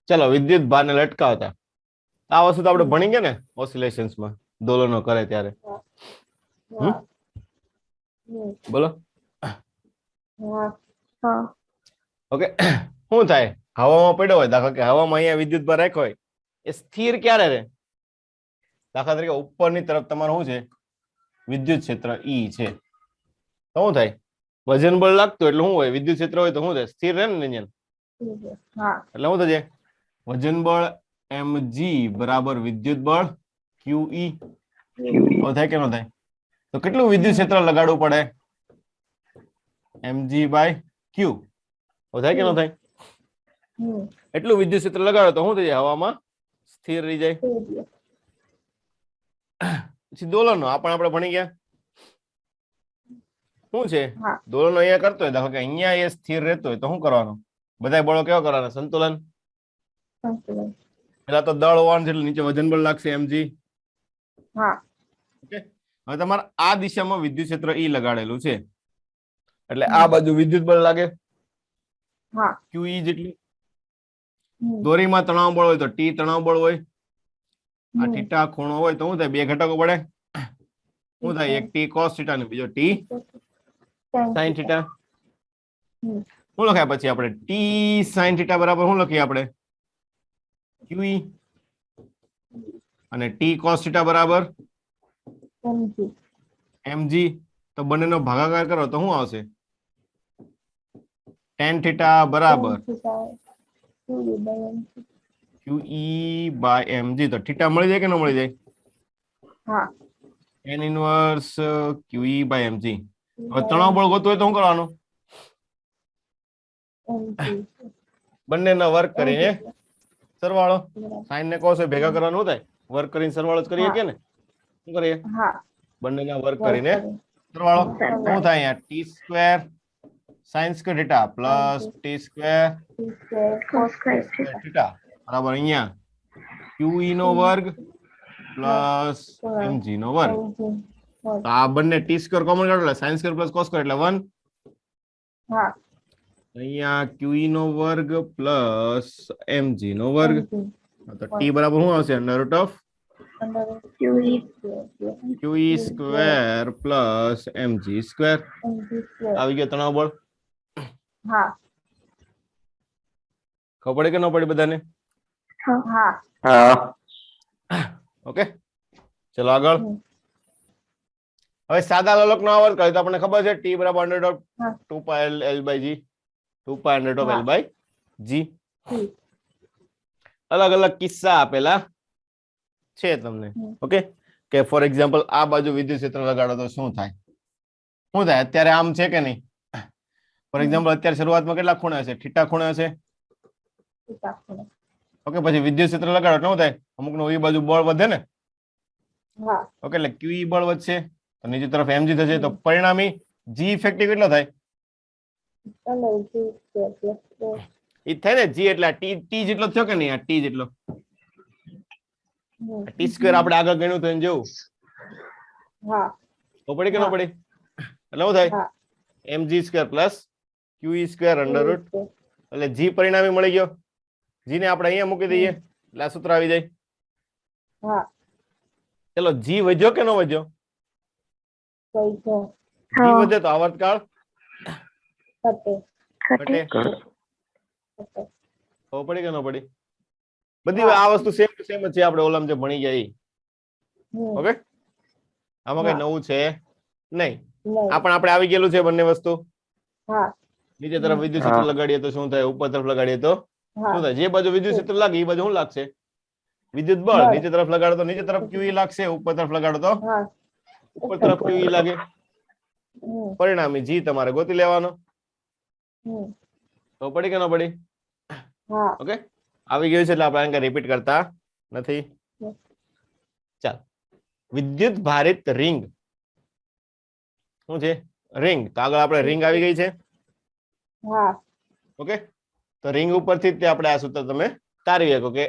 ચલો વિદ્યુત ભારને લટકાવતા આ વસ્તુ તો આપણે ભણી ગયા ને ઓસિલેશન્સ માં દોલનો કરે ત્યારે બોલો ઓકે શું થાય હવામાં પડ્યો હોય દાખલા કે હવામાં અહીંયા વિદ્યુત ભાર રાખ્યો હોય એ સ્થિર ક્યારે રહે દાખલા તરીકે ઉપરની તરફ તમારું શું છે વિદ્યુત ક્ષેત્ર ઈ છે તો શું થાય વજન બળ લાગતું એટલે શું હોય વિદ્યુત ક્ષેત્ર હોય તો શું થાય સ્થિર રહે ને એટલે શું થશે વજન બળ mg બરાબર વિદ્યુત બળ qe થાય કે ન થાય તો કેટલું વિદ્યુત ક્ષેત્ર લગાડવું પડે mg by q થાય કે ન થાય એટલું વિદ્યુત ક્ષેત્ર લગાડો તો શું થઈ જાય હવામાં સ્થિર રહી જાય પછી દોલનો આપણે ભણી ગયા શું છે દોલનો અહીંયા કરતો હોય દાખલા કે અહીંયા એ સ્થિર રહેતો હોય તો શું કરવાનું બધા બળો કેવા કરવાના સંતુલન પેલા તો દળ હોવાનું છે એટલે નીચે વજન બળ લાગશે mg ઓકે હવે તમારે આ દિશામાં વિદ્યુત ક્ષેત્ર ઈ લગાડેલું છે એટલે આ બાજુ વિદ્યુત બળ લાગે qe જેટલી દોરીમાં તણાવ બળ હોય તો t તણાવ બળ હોય આ થીટા ખૂણો હોય તો શું થાય બે ઘટકો પડે શું થાય એક t cos થીટા ને બીજો t sin થીટા શું લખાય પછી આપણે t sin થીટા બરાબર શું લખીએ આપણે qe અને t cos થીટા બરાબર mg તો બંનેનો ભાગાકાર કરો તો શું આવશે tan થીટા બરાબર qe by mg તો થીટા મળી જાય કે ન મળી જાય tan inverse qe by mg હવે તણાવ બળ ગોતવું હોય તો શું કરવાનું બંનેનો વર્ગ કરીને સરવાળો sin ને cos ભેગા કરવાનું થાય વર્ગ કરીને સરવાળો જ કરીએ કે ને શું કરીએ બંનેના વર્ગ કરીને સરવાળો શું થાય અહીંયા t square sin square theta plus t square cos square theta બરાબર અહીંયા qe નો વર્ગ પ્લસ mg નો વર્ગ તો આ બંને t સ્ક્વેર કોમન કાઢો એટલે sin square plus cos square એટલે 1 અહીંયા qe નો વર્ગ પ્લસ mg નો વર્ગ તો t બરાબર શું આવશે under root of qe square plus mg square આવી ગયો તણાવ બળ ખબર પડે કે ન પડે બધાને ઓકે ચલો આગળ હવે સાદા લોલક નો આવર્ત કરે તો આપણને ખબર છે t બરાબર under route 2 pi l by g 2 pi under route l by g અલગ અલગ કિસ્સા આપેલા છે તમને ઓકે કે ફોર એક્ઝામ્પલ આ બાજુ વિદ્યુત ક્ષેત્ર લગાડો તો શું થાય અત્યારે આમ છે કે નહીં ફોર એક્ઝામ્પલ અત્યારે શરૂઆતમાં કેટલા ખૂણે હશે થીટા ખૂણે હશે ઓકે પછી વિદ્યુત ક્ષેત્ર લગાડો એટલે શું થાય અમુક નો એ બાજુ બળ વધે ને ઓકે એટલે qe બળ વધશે તો નીચે તરફ mg થશે તો પરિણામી g ઇફેક્ટિવ કેટલો થાય ઈ થાય ને g એટલે t જેટલો થયો કે નહીં આ t જેટલો t સ્ક્વેર આપણે આગળ ગણ્યું તો એને જેવું તો પડી કે ન પડી એટલે શું થાય mg square plus qe square under route એટલે g પરિણામી મળી ગયો g ને આપણે અહીંયા મૂકી દઈએ એટલે આ સૂત્ર આવી જાય ચલો g વધ્યો કે ન વધ્યો g વધે તો આવર્તકાળ ઘટે ખબર પડી કે ન પડી બધી આ વસ્તુ સેમ ટુ સેમ જ છે આપણે ઓલામ જે ભણી ગયા ઓકે આમાં કઈ નવું છે નહીં આ પણ આપણે આવી ગયેલું છે બંને વસ્તુ નીચે તરફ વિદ્યુત ક્ષેત્ર લગાડીએ તો શું થાય ઉપર તરફ લગાડીએ તો શું થાય જે બાજુ વિદ્યુત ક્ષેત્ર લાગે એ બાજુ શું લાગશે વિદ્યુત બળ નીચે તરફ લગાડો તો નીચે તરફ qe લાગશે ઉપર તરફ લગાડો તો ઉપર તરફ qe લાગે પરિણામી g તમારે ગોતી લેવાનો તો પડી કે ન પડી ઓકે આવી ગયું છે એટલે આપણે અહીં રિપીટ કરતા નથી ચાલ વિદ્યુત ભારિત રિંગ શું છે રિંગ તો આગળ આપણે રિંગ આવી ગઈ છે ઓકે તો રિંગ ઉપરથી જ આપણે આ સૂત્ર તમે તારી શકો કે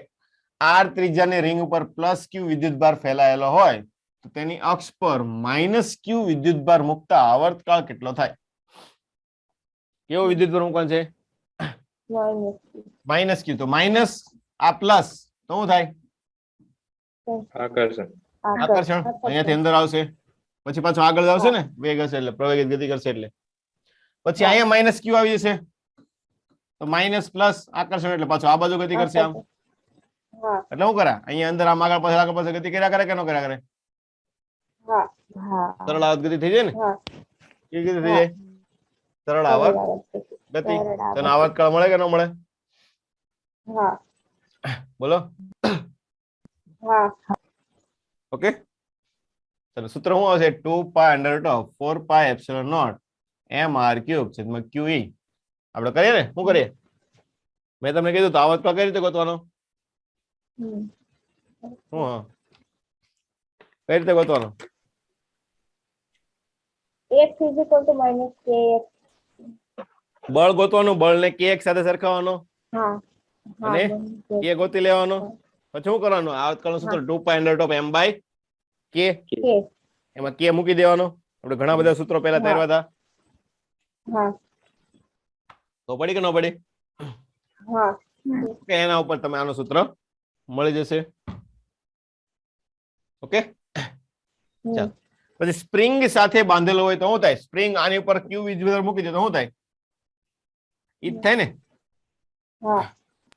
r ત્રિજ્યાની રિંગ ઉપર પ્લસ q વિદ્યુતભાર ફેલાયેલો હોય તો તેની અક્ષ પર માઇનસ q વિદ્યુતભાર મુકતા આવર્તકાળ કેટલો થાય કેવો વિદ્યુતભાર મૂકવાનો છે માઇનસ q તો માઇનસ આ પ્લસ તો શું થાય આકર્ષણ આકર્ષણ અહીંયાથી અંદર આવશે પછી પાછું આગળ આવશે ને વેગ હશે એટલે પ્રવેગિત ગતિ કરશે એટલે પછી અહીંયા માઇનસ ક્યુ આવી જશે તો માઇનસ પ્લસ આકર્ષણ એટલે પાછું આ બાજુ ગતિ કરશે આમ એટલે શું કરે અહીંયા અંદર આમ આગળ પાછળ ગતિ કર્યા કરે કે ન કર્યા કરે સરળ આવત ગતિ થઈ જાય ને કેવી ગતિ થઈ જાય સરળ આવત ગતિ તને આવત કાળ મળે કે ન મળે બોલો ઓકે ચલો સૂત્ર શું આવશે 2 pi under root of 4 pi epsilon naught mr cube છેદમાં qe આપણે કરીએ ને શું કરીએ મેં તમને કીધું તો આવત કાળ કઈ રીતે ગોતવાનો શું કઈ રીતે ગોતવાનો x equal to minus kx. બળ ગોતવાનું બળ ને kx સાથે સરખાવવાનો અને k ગોતી લેવાનો પછી શું કરવાનું આવત કાળનું સૂત્ર 2 pi under root of m by k એમાં k મૂકી દેવાનો આપણે ઘણા બધા સૂત્રો પહેલા તાર્યા હતા તો પડી કે ન પડી કે એના ઉપર તમે આનું સૂત્ર મળી જશે ઓકે ચાલ પછી સ્પ્રિંગ સાથે બાંધેલો હોય તો શું થાય સ્પ્રિંગ આની ઉપર ક્યુ વીજભાર મૂકી દે તો શું થાય ઈ જ થાય ને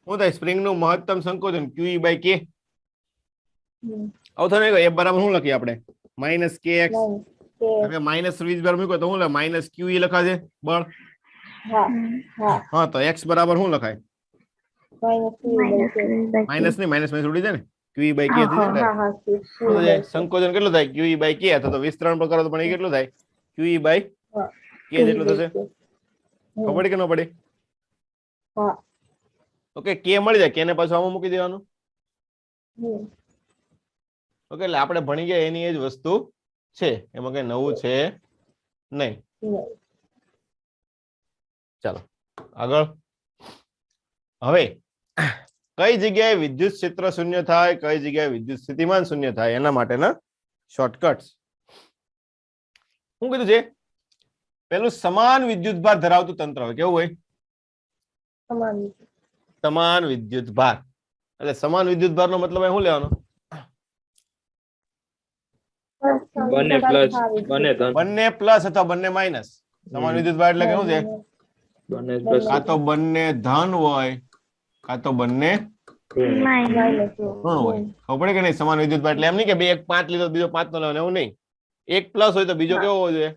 શું થાય સ્પ્રિંગ નું મહત્તમ સંકોચન QE બાય K આવું થાય ને એ બરાબર શું લખીએ આપણે માઇનસ KX માઇનસ વીજભાર મૂક્યો તો શું માઇનસ QE લખાશે બળ હા તો x બરાબર શું લખાય માઇનસ ની માઇનસ માઇનસ ઉડી જાય ને QE બાય K થઈ જાય સંકોચન કેટલું થાય QE બાય K અથવા તો વિસ્તરણ પર કરો તો પણ એ કેટલું થાય QE બાય K જેટલું થશે ખબર પડી કે ન પડી ઓકે K મળી જાય K ને પાછું આમાં મૂકી દેવાનું ઓકે એટલે આપણે ભણી ગયા એની એ જ વસ્તુ છે એમાં કઈ નવું છે નહીં ચાલો આગળ હવે કઈ જગ્યાએ વિદ્યુત ક્ષેત્ર શૂન્ય થાય કઈ જગ્યાએ વિદ્યુત સ્થિતિમાન શૂન્ય થાય એના માટેના શોર્ટકટ્સ શું કીધું છે પેલું સમાન વિદ્યુતભાર ધરાવતું તંત્ર હોય કેવું હોય સમાન વિદ્યુતભાર એટલે સમાન વિદ્યુતભાર નો મતલબ શું લેવાનો બંને પ્લસ અથવા બંને માઇનસ સમાન વિદ્યુતભાર એટલે કેવું છે કાં તો બંને ધન હોય કાં તો બંને ઋણ હોય ખબર પડે કે નહીં સમાન વિદ્યુતભાર એટલે એમ નહીં કે બે એક 5 લીધો બીજો 5 નો લેવાનો એવું નહીં એક પ્લસ હોય તો બીજો કેવો હોવો જોઈએ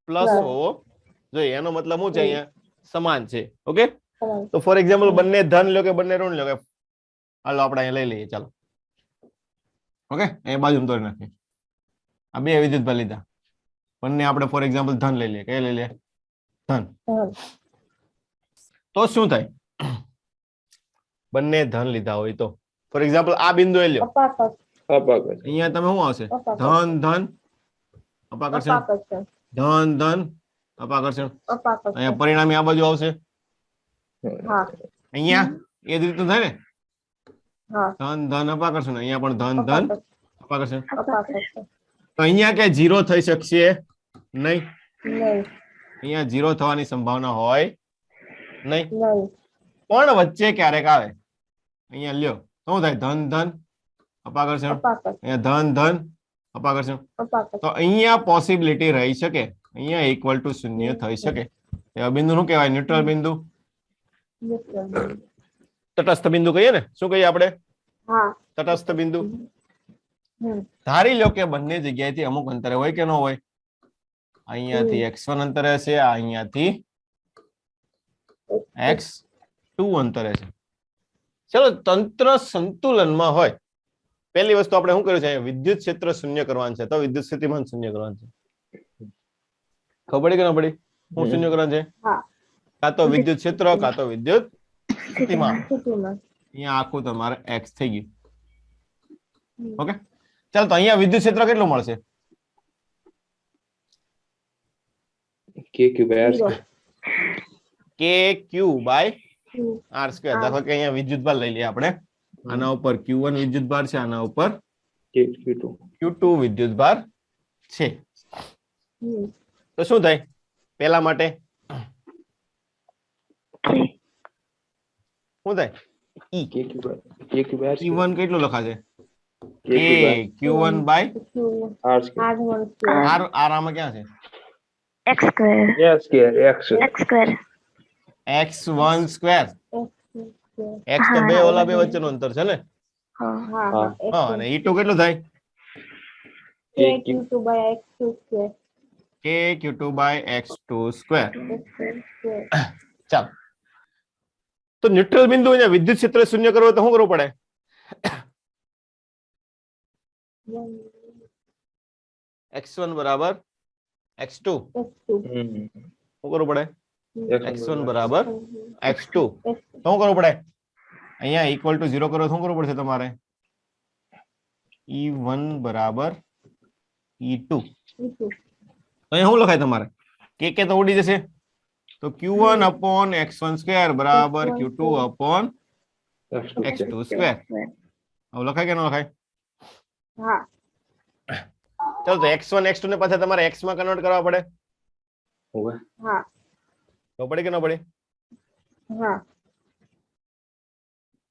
પ્લસ હોવો જોઈએ એનો મતલબ શું છે અહીંયા સમાન છે ઓકે તો ફોર એક્ઝામ્પલ બંને ધન લો કે બંને ઋણ લો કે હાલો આપણે અહીંયા લઈ લઈએ ચાલો ઓકે એ બાજુ તોડી નાખીએ આ બે વિદ્યુતભાર લીધા બંને આપણે ફોર એક્ઝામ્પલ ધન લઈ લઈએ કઈ લઈ લઈએ ધન તો શું થાય બંને ધન લીધા હોય તો ફોર એક્ઝામ્પલ આ બિંદુ એ લ્યો અહીંયા તમે શું આવશે ધન ધન અપાકર્ષણ ધન ધન અપાકર્ષણ અહીંયા પરિણામી આ બાજુ આવશે અહીંયા એ જ રીતનું થાય ને ધન ધન અપાકર્ષણ અહીંયા પણ ધન ધન અપાકર્ષણ તો અહીંયા કે 0 થઈ શકશે નહીં અહીંયા 0 થવાની સંભાવના હોય નહીં પણ વચ્ચે ક્યારેક આવે અહીંયા લ્યો શું થાય ધન ધન અપાકર્ષણ અહીંયા ધન ધન અપાકર્ષણ તો અહીંયા પોસિબિલિટી રહી શકે અહીંયા ઇક્વલ ટુ 0 થઈ શકે એવા બિંદુ શું કહેવાય ન્યુટ્રલ બિંદુ તટસ્થ બિંદુ કહીએ ને શું કહીએ આપણે તટસ્થ બિંદુ ધારી લો કે બંને જગ્યાએથી અમુક અંતરે હોય કે ન હોય અહીંયાથી x1 અંતરે છે અહીંયાથી x2 અંતરે છે ચલો તંત્ર સંતુલનમાં હોય પહેલી વસ્તુ આપણે શું કર્યું છે વિદ્યુત ક્ષેત્ર શૂન્ય કરવાનું છે તો વિદ્યુત સ્થિતિમાન શૂન્ય કરવાનું છે ખબર પડી કે ન પડી શું શૂન્ય કરવાનું છે કાં તો વિદ્યુત ક્ષેત્ર કાં તો વિદ્યુત સ્થિતિમાન અહીંયા આખું તમારે x થઈ ગયું ઓકે ચાલો તો અહીંયા વિદ્યુત ક્ષેત્ર કેટલું મળશે KQ by R સ્ક્વેર દાખલા કે અહીંયા વિદ્યુતભાર લઈ લઈએ આપણે આના ઉપર Q1 વિદ્યુતભાર છે આના ઉપર Q2 વિદ્યુતભાર છે તો શું થાય પેલા માટે શું થાય ઈ k cube r square q1 કેટલું લખાશે k cube q1 by r square R1 square. r r આમાં ક્યાં છે x square yeah square x square x1 square X x તો હા, બે હા, ઓલા બે બરાબર. વચ્ચેનું અંતર છે ને હા હા હા. હા અને ઈ2 કેટલું થાય k q2 by x2 square. k q2 by x2 square X2 square. ચાલો તો ન્યુટ્રલ બિંદુ અહીંયા વિદ્યુત ક્ષેત્ર શૂન્ય કરવો હોય તો શું કરવું પડે x1 બરાબર x2 X2. શું કરવું પડે x1 x1 બરાબર x2 તો શું કરવું પડે અહીંયા ઇક્વલ ટુ 0 કરો તો શું કરવું પડશે તમારે e1 બરાબર e2 તો અહીંયા શું લખાય તમારે કે તો ઉડી જશે તો q1 upon x1 સ્ક્વેર બરાબર q2 upon x2 સ્ક્વેર હવે લખાય કે ન લખાય હા ચાલો તો x1 x2 ને પાછા તમારે x માં કન્વર્ટ કરવા પડે હોવે હા તો પડે કે ન પડે હા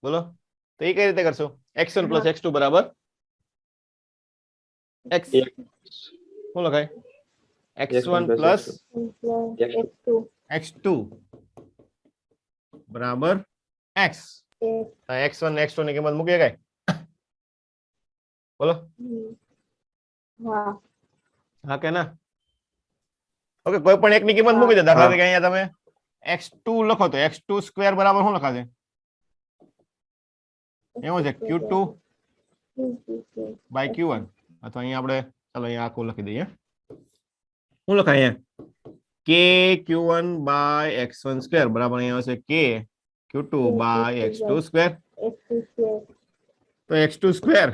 બોલો તો એ કઈ રીતે કરશો x1 plus x2 બરાબર x શું લખાય x1 plus X2 x2 બરાબર x x1 x2 ની કિંમત મૂકી શકાય બોલો હા હા કે ના ઓકે કોઈ પણ એક ની કિંમત મૂકી દો દાખલા તરીકે અહીંયા તમે x2 લખો તો x2 સ્ક્વેર બરાબર શું લખાશે એવું છે q2 by q1 અથવા અહીંયા આપણે ચાલો અહીંયા આખું લખી દઈએ શું લખાય અહીંયા k q1 by x1 square બરાબર અહીંયા આવશે k q2 by x2 square X2 square. તો x2 square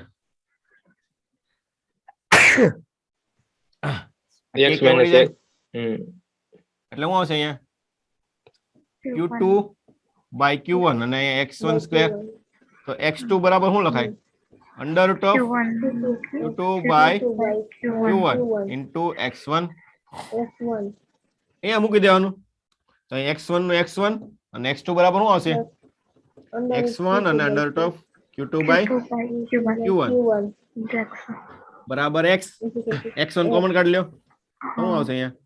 x minus x એટલે શું આવશે અહીંયા q2 by q1 અને x1 સ્ક્વેર તો x2 બરાબર શું લખાય under root of q2 by q1 into x1 X1 અહીંયા મૂકી દેવાનું તો x1 નું x1 અને x2 બરાબર શું આવશે x1 અને under root of q2 by q1 બરાબર x x1 કોમન કાઢી લ્યો તો શું આવશે અહીંયા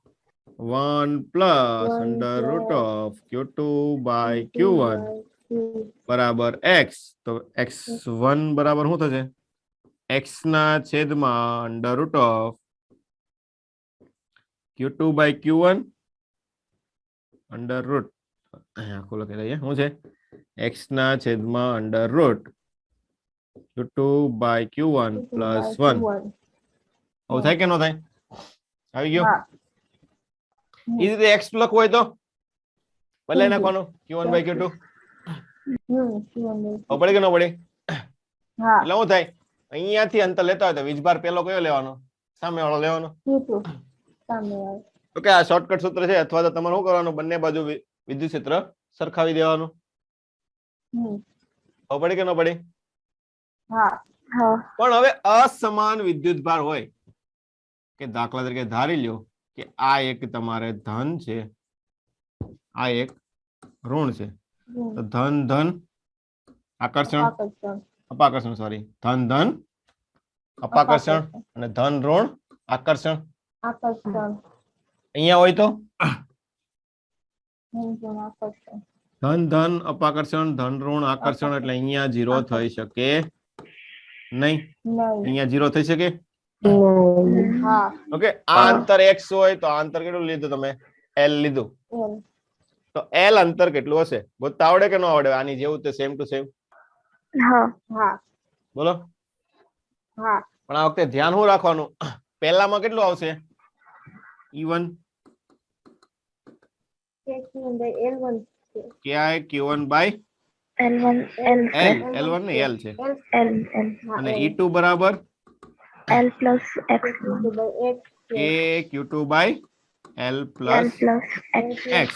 1 plus under root of q2 by q1 બરાબર x તો x1 બરાબર શું થશે x ના છેદમાં under root of q2 by q1 under route અહીંયા આખું લખી દઈએ શું છે x ના છેદમાં under route q2 by q1 plus 1 આવું થાય કે ન થાય આવી ગયો એ રીતે x લખવું હોય તો બદલાઈ નાખવાનું q1 by q2 પડે કે ન પડે એટલે શું થાય અહીંયાથી અંતર લેતા હોય તો વીજભાર પેલો કયો લેવાનો સામે વાળો લેવાનો ઓકે આ શોર્ટકટ સૂત્ર છે અથવા તો તમારે શું કરવાનું બંને બાજુ વિદ્યુત ક્ષેત્ર સરખાવી દેવાનું પડે કે ન પડે પણ હવે અસમાન વિદ્યુત ભાર હોય કે દાખલા તરીકે ધારી લ્યો કે આ એક તમારે ધન છે આ એક ઋણ છે તો ધન ધન આકર્ષણ અપાકર્ષણ સોરી ધન ધન અપાકર્ષણ અને ધન ઋણ આકર્ષણ અહીંયા હોય તો ધન ધન અપાકર્ષણ ધન ઋણ આકર્ષણ એટલે અહીંયા 0 થઈ શકે નહીં અહીંયા 0 થઈ શકે ઓકે આ અંતર x હોય તો આ અંતર કેટલું લીધું તમે l લીધું તો l અંતર કેટલું હશે ગોતતા આવડે કે ન આવડે આની જેવું તે સેમ ટુ સેમ બોલો પણ આ વખતે ધ્યાન શું રાખવાનું પહેલામાં કેટલું આવશે e1 q1 by l1 ને l છે અને e2 બરાબર L plus x k q2 by l plus x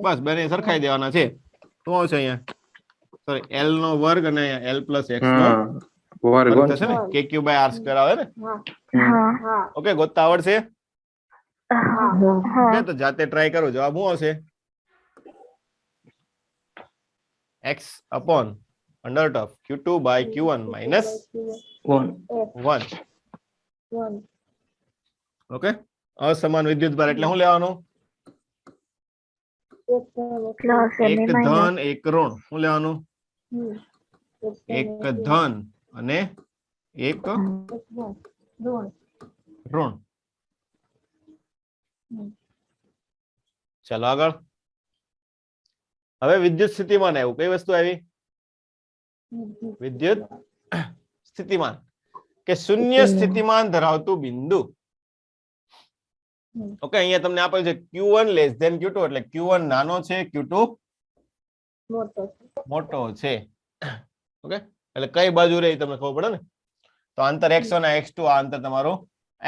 બસ બંને સરખાઈ દેવાના છે શું આવશે અહીંયા સોરી l નો વર્ગ અને l plus x નો વર્ગ થશે ને kq by r સ્ક્વેર આવે ને ઓકે ગોતતા આવડશે ઓકે તો જાતે ટ્રાય કરો જવાબ શું આવશે x upon under root of Q2 by Q1 minus 1 1. 1 okay, અસમાન વિદ્યુતભાર એટલે શું લેવાનું? Plus એક અને minus. ધન એક ઋણ. શું લેવાનું? એક ધન અને એક ઋણ. ચાલો આગળ. હવે વિદ્યુત સ્થિતિમાન આવ્યું. કઈ વસ્તુ આવી? વિદ્યુત સ્થિતિમાન કે શૂન્ય સ્થિતિમાન ધરાવતું બિંદુ. ઓકે, અહીંયા તમને આપેલ છે Q1 લેસ ધેન Q2 એટલે Q1 નાનો છે, Q2 મોટો છે. ઓકે, એટલે કઈ બાજુ રહે તમને ખબર પડે ને. તો અંતર x1 અને x2, આ અંતર તમારું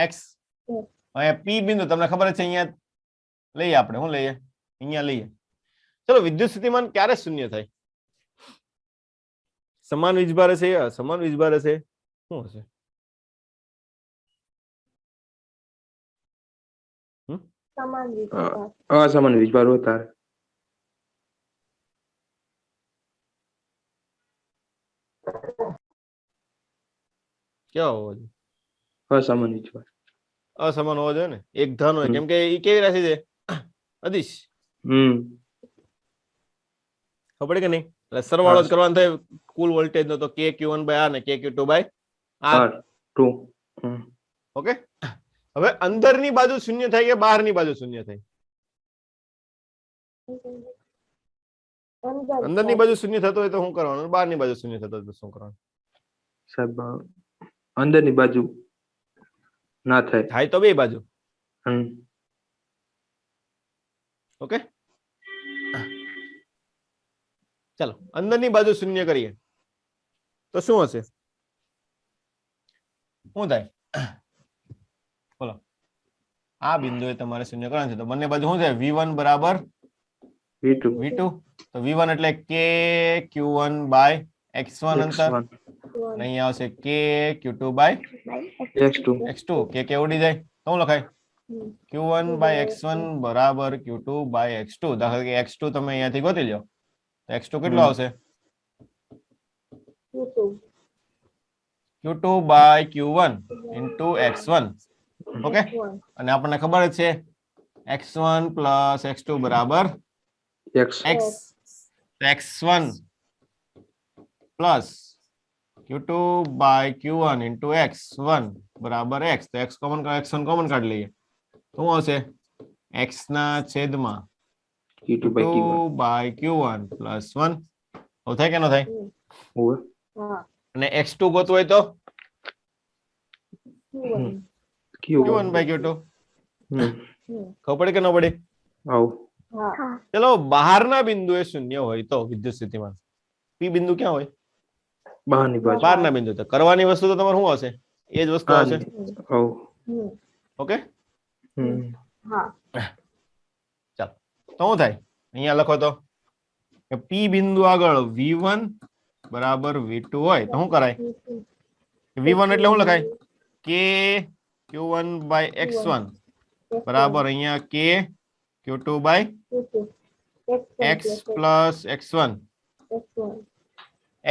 x. અહીંયા P બિંદુ તમને ખબર છે, અહીંયા લઈએ આપણે. શું લઈએ? અહીંયા લઈએ. ચલો, વિદ્યુત સ્થિતિમાન ક્યારે શૂન્ય થાય? સમાન વીજભાર છે, અસમાન વીજભાર છે, શું હશે? સમાન વિદ્યુત અસમાન વીજભાર વધારે. કેવા હોવો જોઈએ? અસમાન વીજભાર. અસમાન હોવો જોઈએ ને. એક ધન હોય, કેમ કે એ કેવી રાશિ છે? અદિશ. ખબર પડી કે નહીં? એટલે સરવાળો જ કરવાનો થાય કુલ વોલ્ટેજ નો. તો KQ1 by R ને KQ2 by R. ઓકે, હવે અંદરની બાજુ શૂન્ય થાય કે બહારની બાજુ શૂન્ય થાય? અંદરની બાજુ શૂન્ય થતો હોય તો શું કરવાનું? બહારની બાજુ શૂન્ય થતો હોય તો શું કરવાનું? સાહેબ, અંદરની બાજુ ના થાય. થાય તો બે બાજુ. ઓકે, ચાલો અંદરની બાજુ શૂન્ય કરીએ તો શું હશે? શું થાય? બોલો. આ બિંદુએ તમારે શૂન્ય કરવાનું છે, તો બંને બાજુ શું થાય? V1 બરાબર V2. તો V1 એટલે KQ1 by x1 અંતર. અહીં આવશે KQ2 by x2. કે ઉડી જાય તો શું લખાય? Q1 by x1 બરાબર Q2 by x2. દાખલા તરીકે x2 તમે અહીંયાથી ગોતી લો તો x2 કેટલો આવશે? Q2 by Q1 into x1. Okay, અને આપણને ખબર જ છે x1 plus x2 બરાબર x. x1 plus Q2 by Q1 into x1 બરાબર x. તો x1 કોમન કાઢી લઈએ તો શું આવશે? x ના છેદમાં Q2 by Q1 plus 1. થાય કે ન થાય? અને x2 ગોતવું હોય તો Q1 by Q2. ખબર પડી કે ન પડી? ચલો, બહારના બિંદુએ શૂન્ય હોય તો વિદ્યુત સ્થિતિમાન P બિંદુ ક્યાં હોય? બહારના બિંદુ. તો કરવાની વસ્તુ તો તમારે શું હશે? એ જ વસ્તુ આવશે. ઓકે, ચાલો તો શું થાય? અહીંયા લખો તો P બિંદુ આગળ V1 બરાબર V2 હોય તો શું કરાય? V1 એટલે શું લખાય? KQ1 by x1 બરાબર અહીંયા KQ2 by x plus x1.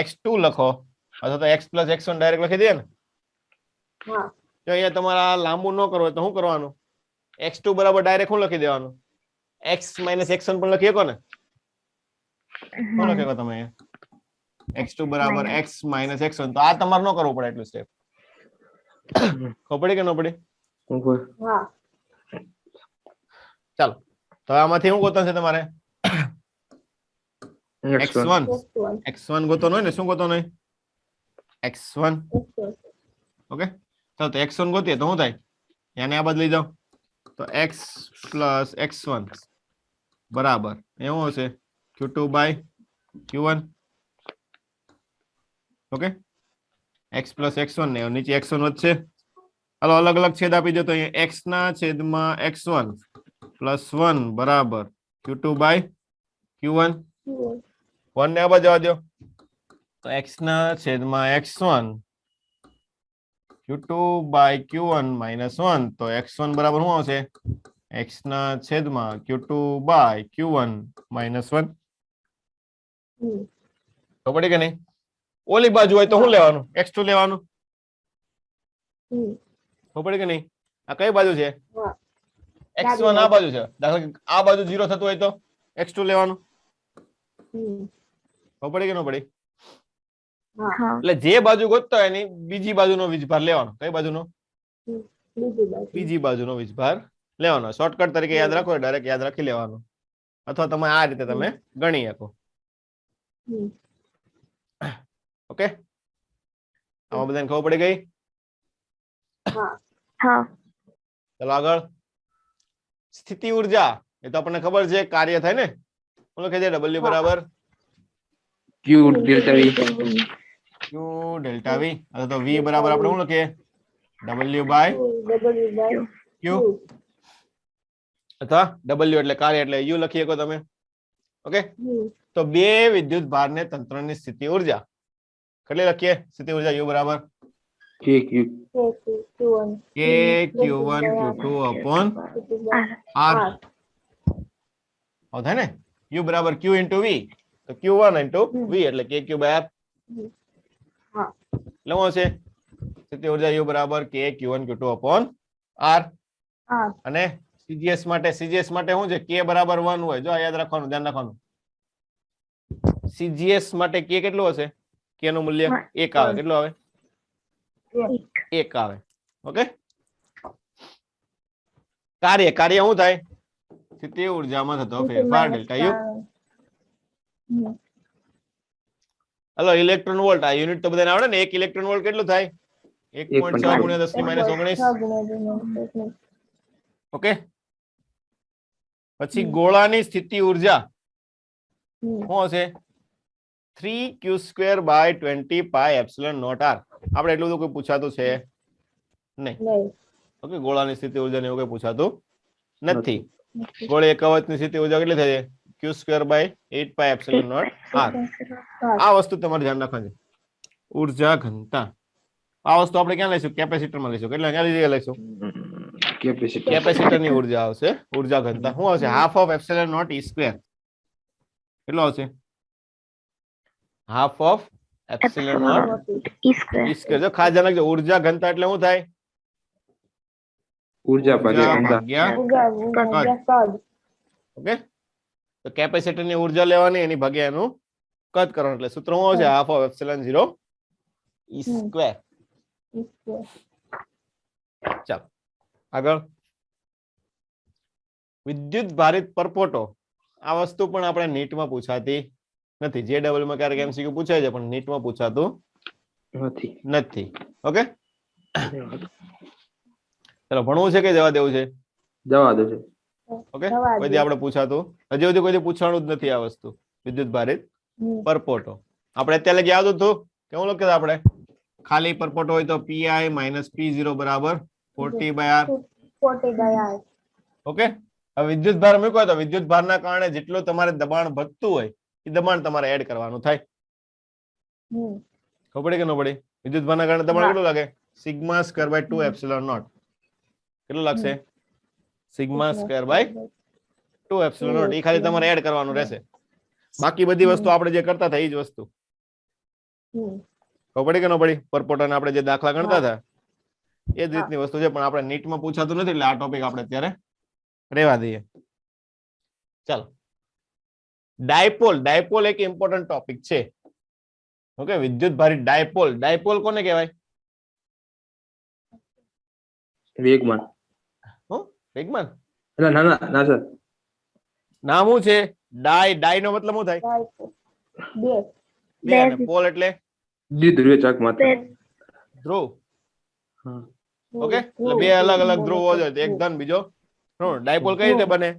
x2 લખો અથવા તો x plus x1 ડાયરેક્ટ લખી દે ને. જો અહીંયા તમારા લાંબુ ન કરવું હોય તો શું કરવાનું? x2 બરાબર ડાયરેક્ટ શું લખી દેવાનું? x minus x1 પણ લખી શકો ને. શું લખી શકો તમે? x2 બરાબર x minus x1. તો આ તમારે ન કરવું પડે એટલું સ્ટેપ. ખબર પડી કે ન પડી? ચાલો, તો આમાંથી શું ગોતવાનું છે તમારે? x1 ગોતવાનું હોય ને. શું ગોતવાનું હોય? x1. ઓકે, ચાલો તો x1 ગોતીએ તો શું થાય? એને આ બદલી જાઓ તો x plus x1 બરાબર એવું હશે Q2 by Q1. Okay, x plus x1 ને નીચે x1 વધશે. હાલો અલગ અલગ છેદ આપી દો તો અહીંયા x ના છેદમાં x1 plus 1 બરાબર Q2 by Q1. 1 ને આ બાજુ જવા દો તો x ના છેદમાં x1 Q2 by Q1 minus 1. તો x1 બરાબર શું આવશે? x ના છેદમાં Q2 by Q1 minus 1. તો પડી કે નહીં? ઓલી બાજુ હોય તો શું લેવાનું? x2 લેવાનું. હમ. ખબર પડી કે નહીં? આ કઈ બાજુ છે? હા. x1 આ બાજુ છે. દાખલા કે આ બાજુ 0 થતું હોય તો x2 લેવાનું. હમ. ખબર પડી કે ન પડી? હા. એટલે જે બાજુ ગોતતા હોય એની બીજી બાજુનો વીજભાર લેવાનો. કઈ બાજુનો? બીજી બાજુ. બીજી બાજુનો વીજભાર લેવાનો. શોર્ટકટ તરીકે યાદ રાખો, ડાયરેક્ટ યાદ રાખી લેવાનું. અથવા તમે આ રીતે તમે ગણી શકો. હમ. ઓકે, આમાં બધાને ખબર પડી ગઈ? હા. હા. ચલો આગળ. સ્થિતિ ઉર્જા, એ તો આપણને ખબર છે કાર્ય થાય ને. ઓલો કે છે W બરાબર Q delta V. Q delta V, અથવા તો V બરાબર આપણે શું લખીએ? W by W by Q, અથવા W એટલે કાર્ય એટલે U લખી શકો તમે. ઓકે, તો બે વિદ્યુત ભારને તંત્રની સ્થિતિ ઉર્જા કેટલી લખીએ? સ્થિતિ ઉર્જા U બરાબર K Q. Q1 K Q1 Q2 upon R. થાય ને? U બરાબર Q into V, તો Q1 into V એટલે K Q by R. હા. એટલે શું હશે? સ્થિતિ ઉર્જા U બરાબર K Q1 Q2 upon R. R. અને CGS માટે શું છે? K બરાબર 1 હોય. જો યાદ રાખવાનું, ધ્યાન રાખવાનું. CGS માટે K કેટલું હશે? K નું મૂલ્ય 1 આવે. કેટલું આવે? 1 આવે. ઓકે, કાર્ય શું થાય? સ્થિતિ ઉર્જામાં થતો ફેરફાર delta U. Hello, electron volt, આ યુનિટ તો બધાને આવડે ને? 1 ઇલેક્ટ્રોન વોલ્ટ કેટલું થાય? 1.6 ગુણ્યા 10 ની -19. ઓકે, પછી ગોળાની સ્થિતિ ઉર્જા શું હશે? 3q² by 20 pi epsilon naught r. આપણે એટલું તો કોઈ પૂછાતું છે નહીં. ઓકે, ગોળાની સ્થિતિ ઉર્જા ને એવું કઈ પૂછાતું નથી. ગોળીય કવચની સ્થિતિ ઉર્જા કેટલી થાય છે? q² by 8 pi epsilon naught r. આ વસ્તુ તમારે ધ્યાન રાખવાની. ઉર્જા ઘનતા, આ વસ્તુ આપણે ક્યાં લઈશું? કેપેસિટરમાં લઈશું. કેટલા ક્યાં જગ્યાએ લઈશું? કેપેસિટરની ઉર્જા આવશે. ઉર્જા ઘનતા શું આવશે? Half of epsilon not e square. કેટલો આવશે? Half of epsilon not E square. e square. જો ખાસ ધ્યાન રાખજો, ઉર્જા ઘનતા એટલે શું થાય? ઉર્જા ભાગ્યા ઘનતા. ઓકે, તો કેપેસિટરની ઉર્જા લેવાની, એની ભાગ્યા એનું કદ કરવાનું. એટલે સૂત્ર શું આવશે? Half of epsilon 0 e square. ચાલો આગળ. વિદ્યુત ભારિત પરપોટો, આ વસ્તુ પણ આપણે નીટમાં પૂછાતી નથી. જે ડબલ માં ક્યારેક MCQ પૂછાય છે, પણ નીટમાં પૂછાતું નથી. ઓકે, ચલો ભણવું છે કે જવા દેવું છે? જવા દો છે. ઓકે, કોઈ દી આપણે પૂછાતું હજી સુધી કોઈ દી પૂછવાનું જ નથી આ વસ્તુ. વિદ્યુત ભારિત પરપોટો આપણે અત્યારે લગી આવતું હતું કે હું લખતા આપણે ખાલી પરપોટો હોય તો pi - p0 બરાબર 40 by r. ઓકે, હવે વિદ્યુત ભાર મૂક્યો તો વિદ્યુત ભારના કારણે જેટલું તમારે દબાણ વધતું હોય એ દબાણ તમારે એડ કરવાનું થાય. ખબર પડી કે ન પડી? વિદ્યુત ભારના કારણે દબાણ કેટલું લાગે? Sigma square by 2 epsilon naught. કેટલું લાગશે? Sigma square by 2 epsilon naught. એ ખાલી તમારે એડ કરવાનું રહેશે. બાકી બધી વસ્તુ આપણે જે કરતા હતા એ જ વસ્તુ. ખબર પડી કે ન પડી? પરપોટાને આપણે જે દાખલા ગણતા હતા એ જ રીતની વસ્તુ છે, પણ આપણે નીટમાં પૂછાતું નથી એટલે આ ટોપિક આપણે અત્યારે રહેવા દઈએ. ચાલો, ડાયપોલ એક ઇમ્પોર્ટન્ટ ટોપિક છે. ઓકે, વિદ્યુત ભારિત ડાયપોલ કોને કહેવાય? વેગમાન. વેગમાન ના સર. નામ શું છે? ડાય નો મતલબ શું થાય? બે. અને પોલ એટલે દ્વિધ્રુવીય ચકમત. ધ્રુવ. ઓકે, એટલે બે અલગ અલગ ધ્રુવ હોય છે, એક ધન બીજો ઋણ. ડાયપોલ કઈ રીતે બને?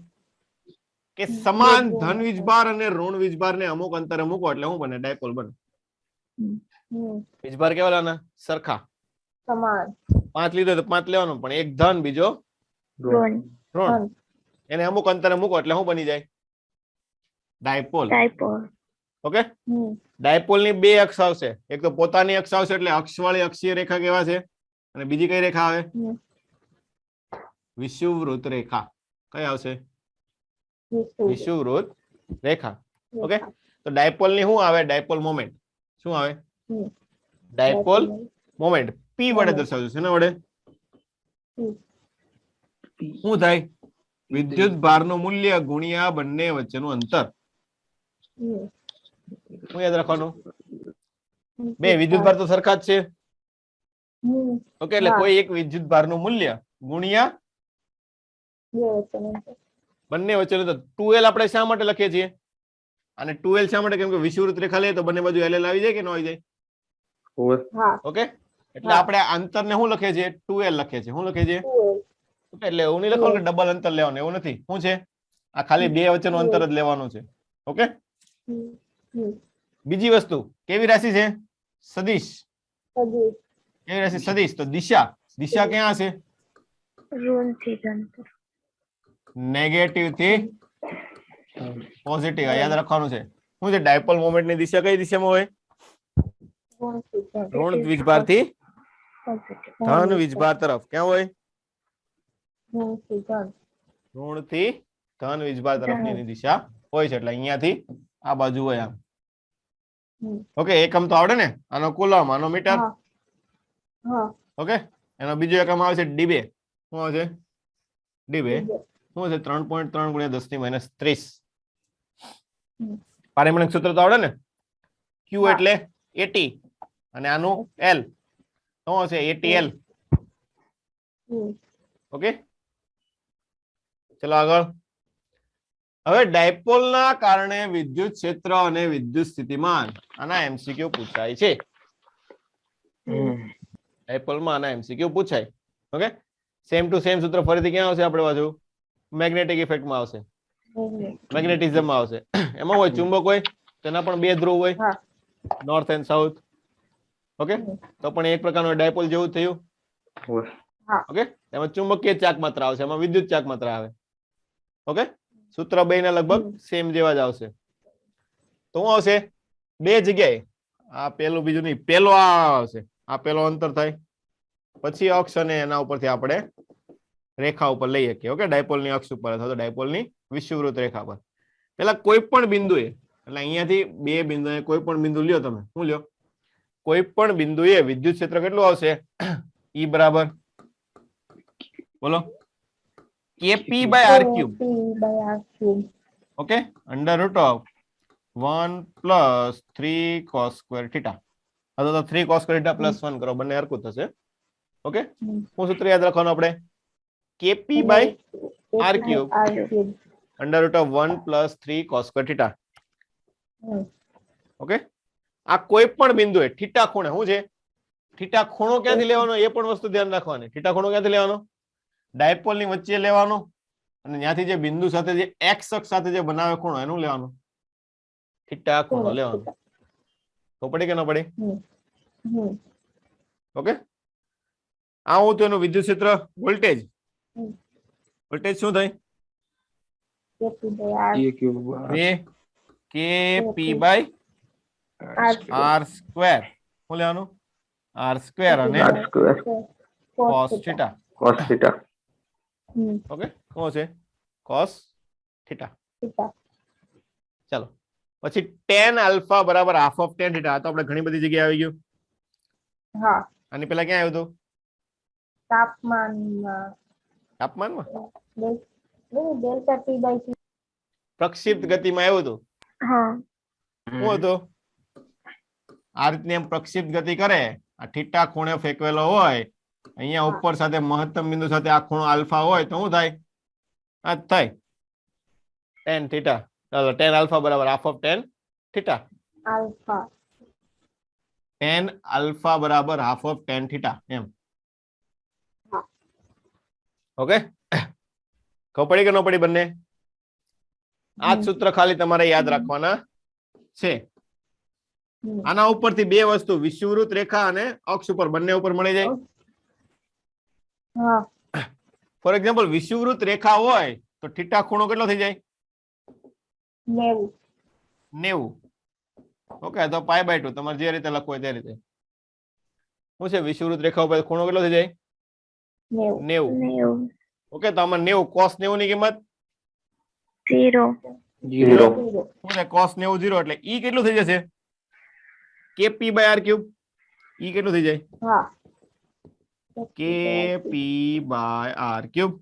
કે સમાન ધન વીજભાર અને ઋણ વીજભારને અમુક અંતરે મૂકો એટલે શું બને? ડાયપોલ બને. વીજભાર કેવા લેવાના? સરખા. સમાન. 5 લીધો તો 5 લેવાનો, પણ એક ધન બીજો ઋણ. એને અમુક અંતરે મૂકો એટલે શું બની જાય? ડાયપોલ. ઓકે, ડાયપોલ ની બે અક્ષ આવશે. એક તો પોતાની અક્ષ આવશે એટલે અક્ષવાળી અક્ષીય રેખા કેવા છે, અને બીજી કઈ રેખા આવે? વિષુવવૃત્ત રેખા. કઈ આવશે? વિષુવવૃત્ત રેખા. ઓકે, તો ડાયપોલ ની શું આવે? ડાયપોલ મોમેન્ટ શું આવે? હમ. Dipole Dipole. મોમેન્ટ P વડે દર્શાવ્યું છે. શેના વડે? શું થાય? વિદ્યુત ભારનું મૂલ્ય ગુણ્યા બંને વચ્ચેનું અંતર. હમ. શું યાદ રાખવાનું? બે વિદ્યુત વિદ્યુત ભાર. ભાર તો સરખા જ છે. હમ. ઓકે, એટલે હા. કોઈ એક વિદ્યુત ભારનું મૂલ્ય ગુણ્યા બે વચ્ચેનું અંતર. બંને વચ્ચેનું અંતર. 2L આપણે શા માટે લખીએ છીએ? અને 2L શા માટે? કેમ કે વિષુવવૃત્ત રેખા લઈએ તો બંને બાજુ LL આવી જાય કે ન આવી જાય? હોવે. હા. ઓકે, એટલે હા. આપણે અંતરને શું લખીએ છીએ? 2L લખીએ છીએ. શું લખીએ છીએ? 2L. ઓકે, એટલે એવું નહીં લખવાનું કે ડબલ અંતર લેવાનું, એવું નથી. શું છે? આ ખાલી બે વચ્ચેનું અંતર જ લેવાનું છે. ઓકે, હમ. હમ. બીજી વસ્તુ, કેવી રાશિ છે? સદિશ. સદિશ. કેવી રાશિ? સદિશ. તો દિશા, દિશા ક્યાં હશે? ઋણથી ધન તરફ. નેગેટિવ થી પોઝિટિવ. યાદ રાખવાનું છે. શું છે? ડાયપોલ મોમેન્ટની દિશા કઈ દિશામાં હોય? ઋણ વીજભાર થી ધન વીજભાર તરફ. ક્યાં હોય? ઋણ થી ધન વીજભાર તરફની એની દિશા હોય છે. એટલે અહીંયાથી આ બાજુ હોય આમ. ઓકે, એકમ તો આવડે ને? આનો કુલમ, આનો મીટર. હા. હા. ઓકે, એનો બીજો એકમ આવે છે ડીબે. શું આવે છે? ડીબે. શું છે? 3.3 ગુણ્યા 10⁻30. પારેમાણિક સૂત્ર તો આવડે ને? Q હા. એટલે 80 અને આનું L. શું હશે? 80L. ઓકે, ચલો આગળ. હવે ડાયપોલના કારણે વિદ્યુત ક્ષેત્ર અને વિદ્યુત સ્થિતિમાન, આના એમસીક્યુ પૂછાય છે. ડાયપોલમાં આના એમસીક્યુ પૂછાય. ઓકે, સેમ ટુ સેમ સૂત્ર ફરીથી ક્યાં આવશે? આપણે બાજુ મેગ્નેટિક ઇફેક્ટમાં આવશે, મેગ્નેટિઝમમાં આવશે. એમાં હોય ચુંબક હોય, તેના પણ બે ધ્રુવ હોય, હા. North and south. ઓકે, તો પણ એક પ્રકારનો ડાયપોલ જેવું થયું. હોવે. ઓકે, એમાં ચુંબકીય ચાક માત્ર આવશે, એમાં વિદ્યુત ચાક માત્ર આવે. ઓકે, સૂત્ર બેના લગભગ સેમ જેવા જ આવશે. તો શું આવશે? બે જગ્યાએ, આ પેલું બીજું નહીં, પેલો આ આવશે, આ પેલો અંતર થાય, પછી અક્ષ અને એના ઉપરથી આપણે રેખા ઉપર લઈ શકીએ. ઓકે, ડાયપોલની અક્ષ ઉપર અથવા તો ડાયપોલની વિષુવવૃત્ત રેખા પર. પેલા કોઈ પણ બિંદુએ, એટલે અહીંયાથી બે બિંદુ, કોઈ પણ બિંદુ લ્યો તમે, શું લ્યો? કોઈ પણ બિંદુએ વિદ્યુત ક્ષેત્ર કેટલું આવશે? E બરાબર, બોલો, KP/R³. ઓકે, √1 + 3 cos² θ, અથવા તો 3 cos² θ + 1 કરો, બંને હરખું થશે. ઓકે, શું સૂત્ર યાદ રાખવાનું આપણે? KP/R³ √1 + 3 cos² θ. ઓકે, આ કોઈ પણ બિંદુએ થીટા ખૂણે, શું છે? થીટા ખૂણો ક્યાંથી લેવાનો? એ પણ વસ્તુ ધ્યાન રાખવાની. થીટા ખૂણો ક્યાંથી લેવાનો? ડાયપોલની વચ્ચે લેવાનો, અને ત્યાંથી જે બિંદુ સાથે જે એક્સ અક્ષ સાથે જે બનાવે ખૂણો, એનું લેવાનું. થીટા ખૂણો લેવાનો. તો પડી કે ન પડી? ઓકે, આ હું તો એનું વિદ્યુત ક્ષેત્ર, વોલ્ટેજ. વોલ્ટેજ શું થાય? KP/R². શું લેવાનું? R² અને cos θ. cos θ. ઓકે, શું છે? cos θ. ચાલો, પછી tan alpha બરાબર half of tan θ. આ તો આપણે ઘણી બધી જગ્યાએ આવી ગયું. હા. આની પેલા ક્યાં આવ્યું હતું? તાપમાનમાં. તાપમાનમાં ΔT/T. પ્રક્ષિપ્ત ગતિમાં આવ્યું હતું. હા. શું હતું? આ રીતની એમ પ્રક્ષિપ્ત ગતિ કરે, આ થીટા ખૂણે ફેંકવેલો હોય, અહીંયા ઉપર સાથે મહત્તમ બિંદુ સાથે આ ખૂણો આલ્ફા હોય, તો શું થાય? આ જ થાય, tan θ. ચાલો, tan alpha બરાબર half of tan θ. Alpha. tan alpha બરાબર half of tan θ. એમ. ઓકે, ખબર પડી કે ન પડી બંને? આ જ સૂત્ર ખાલી તમારે યાદ રાખવાના છે. આના ઉપરથી બે વસ્તુ, વિષુવવૃત્ત રેખા અને અક્ષ ઉપર, બંને ઉપર મળી જાય. હા. ફોર એક્ઝામ્પલ, વિષુવવૃત્ત રેખા હોય તો થીટા ખૂણો કેટલો થઈ જાય? 90. ઓકે, તો π/2, તમારે જે રીતે લખવું હોય તે રીતે. શું છે? વિષુવવૃત્ત રેખા ઉપર ખૂણો કેટલો થઈ જાય? 90. ઓકે, તો આમાં 90, cos 90 ની કિંમત 0. જીરો. શું છે? cos 90 0, એટલે E કેટલું થઈ જશે? kp બાય r ક્યુબ ઈ કેટલું થઈ જાય હા kp બાય r ક્યુબ